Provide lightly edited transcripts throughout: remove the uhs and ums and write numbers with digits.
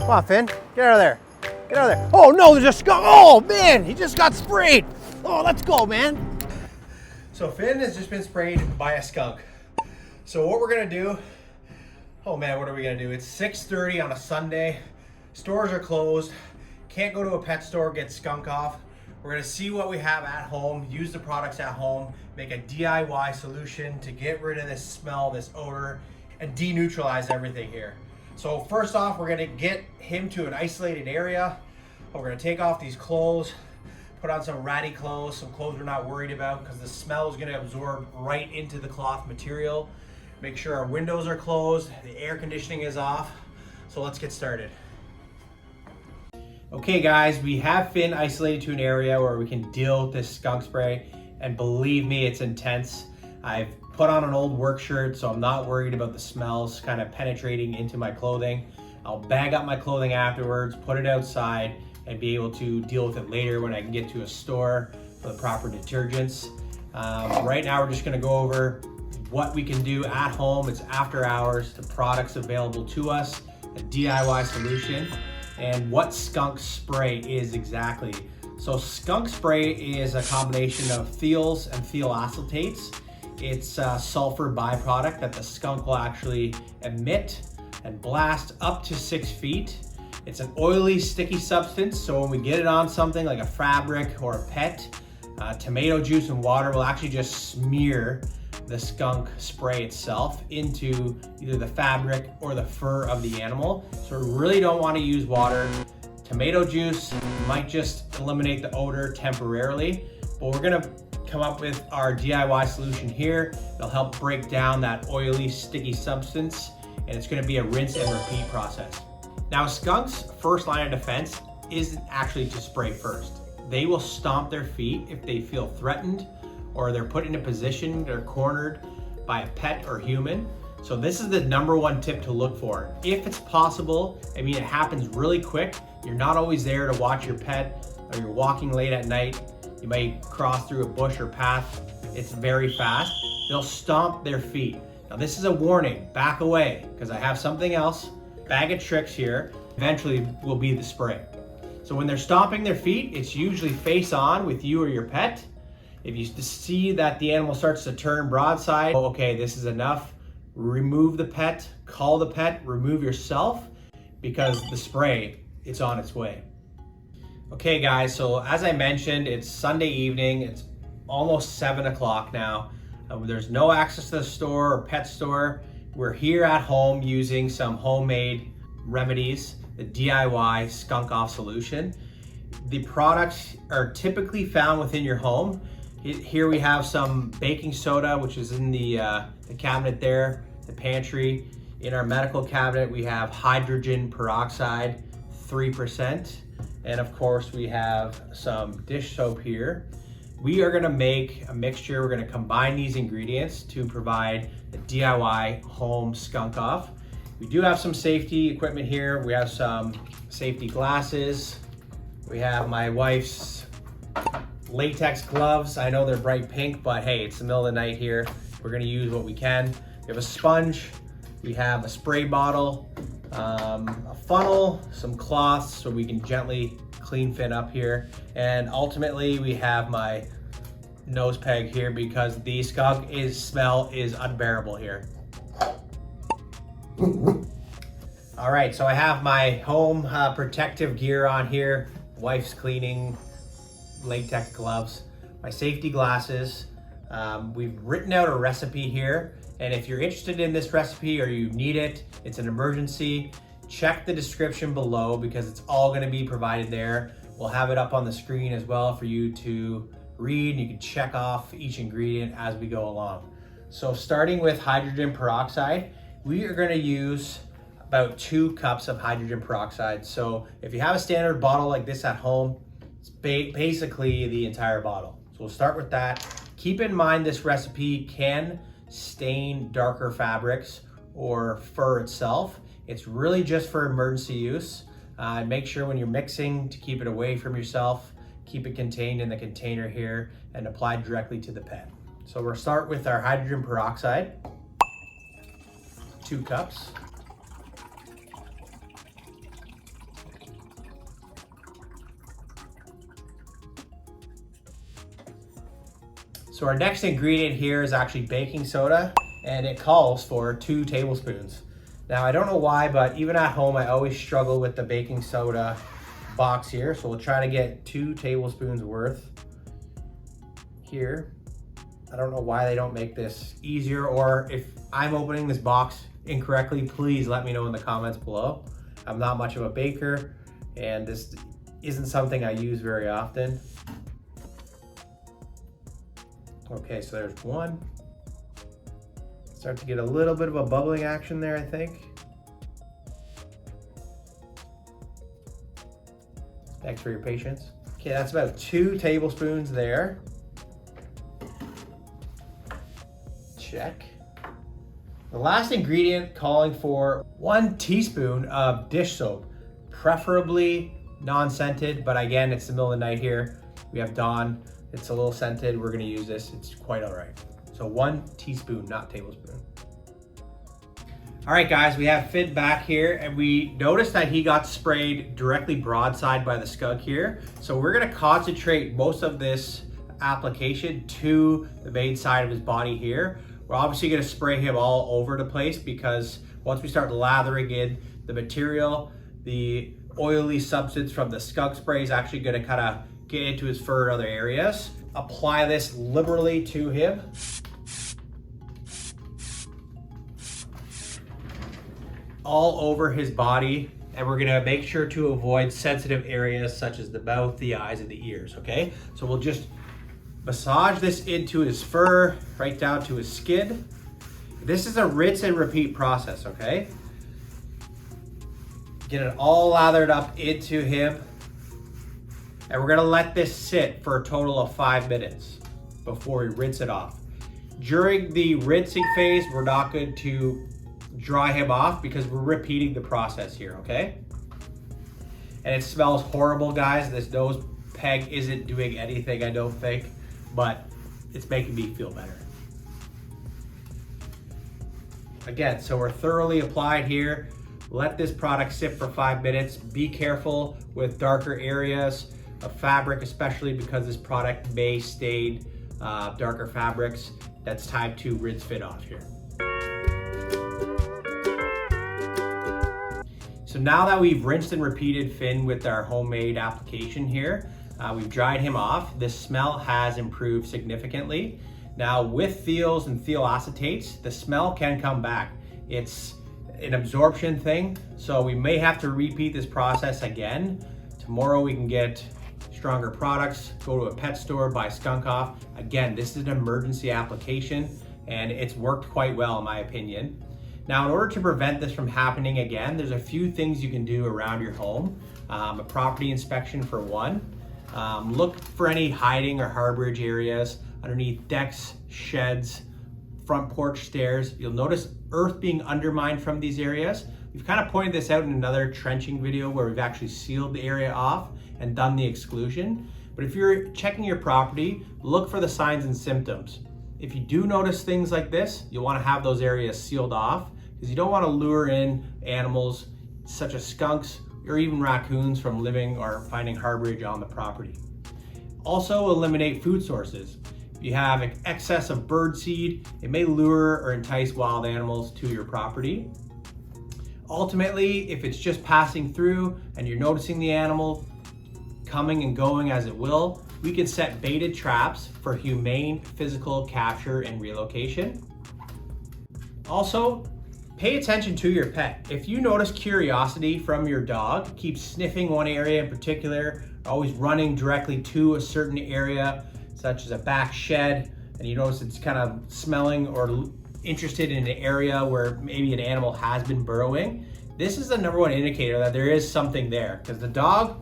Come on, Finn, get out of there. Get out of there. Oh no, there's a skunk. Oh man, he just got sprayed. Oh, let's go, man. So Finn has just been sprayed by a skunk. So what we're gonna do, oh man, what are we gonna do? It's 6:30 on a Sunday. Stores are closed. Can't go to a pet store, get Skunk-Off. We're gonna see what we have at home, use the products at home, make a DIY solution to get rid of this smell, this odor, and deneutralize everything here. So first off, we're gonna get him to an isolated area. We're gonna take off these clothes, put on some ratty clothes, some clothes we're not worried about because the smell is gonna absorb right into the cloth material. Make sure our windows are closed, the air conditioning is off. So let's get started. Okay guys, we have Finn isolated to an area where we can deal with this skunk spray, and believe me, it's intense. I've put on an old work shirt, so I'm not worried about the smells kind of penetrating into my clothing. I'll bag up my clothing afterwards, put it outside, and be able to deal with it later when I can get to a store for the proper detergents. Right now, we're just gonna go over what we can do at home. It's after hours, the products available to us, a DIY solution, and what skunk spray is exactly. So skunk spray is a combination of thiols and thiol acetates. It's a sulfur byproduct that the skunk will actually emit and blast up to 6 feet. It's an oily, sticky substance, so when we get it on something like a fabric or a pet, tomato juice and water will actually just smear the skunk spray itself into either the fabric or the fur of the animal. So we really don't want to use water. Tomato juice might just eliminate the odor temporarily, but we're gonna come up with our DIY solution here. It'll help break down that oily, sticky substance, and it's gonna be a rinse and repeat process. Now, skunks' first line of defense isn't actually to spray first. They will stomp their feet if they feel threatened or they're put in a position, they're cornered by a pet or human. So this is the #1 tip to look for. If it's possible, I mean, it happens really quick. You're not always there to watch your pet, or you're walking late at night. You might cross through a bush or path. It's very fast. They'll stomp their feet. Now this is a warning, back away, because I have something else. Bag of tricks here, eventually will be the spray. So when they're stomping their feet, it's usually face on with you or your pet. If you see that the animal starts to turn broadside, okay, this is enough. Remove the pet, call the pet, remove yourself, because the spray, it's on its way. Okay guys, so as I mentioned, it's Sunday evening, it's almost 7 o'clock now. There's no access to the store or pet store. We're here at home using some homemade remedies, the DIY Skunk-Off solution. The products are typically found within your home. Here we have some baking soda, which is in the cabinet there, the pantry. In our medical cabinet, we have hydrogen peroxide, 3%. And of course, we have some dish soap here. We are gonna make a mixture. We're gonna combine these ingredients to provide the DIY home Skunk-Off. We do have some safety equipment here. We have some safety glasses. We have my wife's latex gloves. I know they're bright pink, but hey, it's the middle of the night here. We're gonna use what we can. We have a sponge, we have a spray bottle, a funnel, some cloths so we can gently clean Finn up here. And ultimately we have my nose peg here because the skunk smell is unbearable here. All right, so I have my home protective gear on here, wife's cleaning, latex gloves, my safety glasses. We've written out a recipe here, and if you're interested in this recipe or you need it, it's an emergency, check the description below because it's all gonna be provided there. We'll have it up on the screen as well for you to read. You can check off each ingredient as we go along. So starting with hydrogen peroxide, we are gonna use about 2 cups of hydrogen peroxide. So if you have a standard bottle like this at home, it's basically the entire bottle. So we'll start with that. Keep in mind this recipe can stain darker fabrics or fur itself. It's really just for emergency use. Make sure when you're mixing to keep it away from yourself, keep it contained in the container here and applied directly to the pet. So we'll start with our hydrogen peroxide, 2 cups. So our next ingredient here is actually baking soda, and it calls for 2 tablespoons. Now I don't know why, but even at home, I always struggle with the baking soda box here. So we'll try to get 2 tablespoons worth here. I don't know why they don't make this easier, or if I'm opening this box incorrectly, please let me know in the comments below. I'm not much of a baker, and this isn't something I use very often. Okay, so there's 1. Start to get a little bit of a bubbling action there, I think. Thanks for your patience. Okay, that's about 2 tablespoons there. Check. The last ingredient calling for 1 teaspoon of dish soap, preferably non-scented, but again, it's the middle of the night here. We have Dawn, it's a little scented. We're gonna use this, it's quite all right. So 1 teaspoon, not tablespoon. All right guys, we have Finn back here, and we noticed that he got sprayed directly broadside by the skunk here. So we're gonna concentrate most of this application to the main side of his body here. We're obviously gonna spray him all over the place, because once we start lathering in the material, the oily substance from the skunk spray is actually gonna kind of get into his fur and other areas. Apply this liberally to him. All over his body, and we're gonna make sure to avoid sensitive areas such as the mouth, the eyes, and the ears, okay? So we'll just massage this into his fur, right down to his skin. This is a rinse and repeat process, okay? Get it all lathered up into him, and we're gonna let this sit for a total of 5 minutes before we rinse it off. During the rinsing phase, we're not going to dry him off because we're repeating the process here, okay? And it smells horrible, guys. This nose peg isn't doing anything, I don't think, but it's making me feel better. Again, so we're thoroughly applied here. Let this product sit for 5 minutes. Be careful with darker areas of fabric, especially because this product may stain darker fabrics. That's time to rinse Finn off here. So now that we've rinsed and repeated Finn with our homemade application here, we've dried him off. The smell has improved significantly. Now with thiols and thiol acetates, the smell can come back. It's an absorption thing, so we may have to repeat this process again. Tomorrow we can get stronger products, go to a pet store, buy Skunk-Off. Again, this is an emergency application, and it's worked quite well in my opinion. Now, in order to prevent this from happening again, there's a few things you can do around your home. A property inspection for one. Look for any hiding or harborage areas underneath decks, sheds, front porch stairs. You'll notice earth being undermined from these areas. We've kind of pointed this out in another trenching video where we've actually sealed the area off and done the exclusion. But if you're checking your property, look for the signs and symptoms. If you do notice things like this, you'll want to have those areas sealed off because you don't want to lure in animals such as skunks or even raccoons from living or finding harborage on the property. Also eliminate food sources. If you have excess of bird seed, it may lure or entice wild animals to your property. Ultimately, if it's just passing through and you're noticing the animal coming and going as it will, we can set baited traps for humane physical capture and relocation. Also, pay attention to your pet. If you notice curiosity from your dog, keep sniffing one area in particular, always running directly to a certain area, such as a back shed, and you notice it's kind of smelling or interested in an area where maybe an animal has been burrowing, this is the #1 indicator that there is something there, because the dog,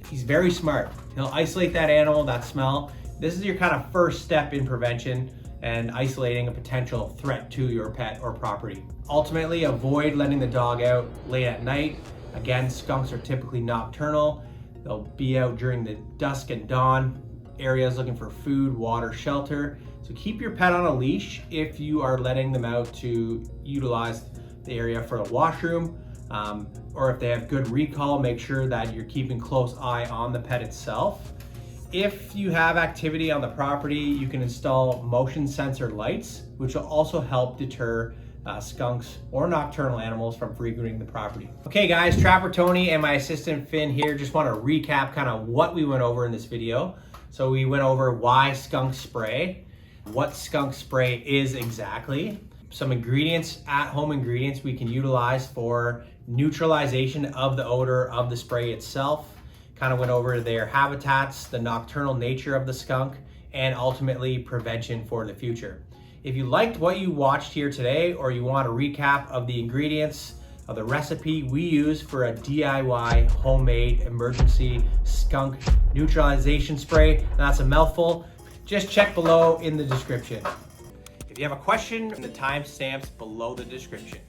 he's very smart. He'll isolate that animal, that smell. This is your kind of first step in prevention and isolating a potential threat to your pet or property. Ultimately, avoid letting the dog out late at night. Again, skunks are typically nocturnal. They'll be out during the dusk and dawn areas looking for food, water, shelter. So keep your pet on a leash if you are letting them out to utilize the area for the washroom. Or if they have good recall, make sure that you're keeping close eye on the pet itself. If you have activity on the property, you can install motion sensor lights, which will also help deter skunks or nocturnal animals from frequenting the property. Okay guys, Trapper Tony and my assistant Finn here just want to recap kind of what we went over in this video. So we went over why skunk spray, what skunk spray is exactly, some ingredients, at-home ingredients we can utilize for neutralization of the odor of the spray itself, kind of went over their habitats, the nocturnal nature of the skunk, and ultimately prevention for the future. If you liked what you watched here today, or you want a recap of the ingredients of the recipe we use for a DIY homemade emergency skunk neutralization spray, that's a mouthful, just check below in the description. If you have a question, the timestamps below the description.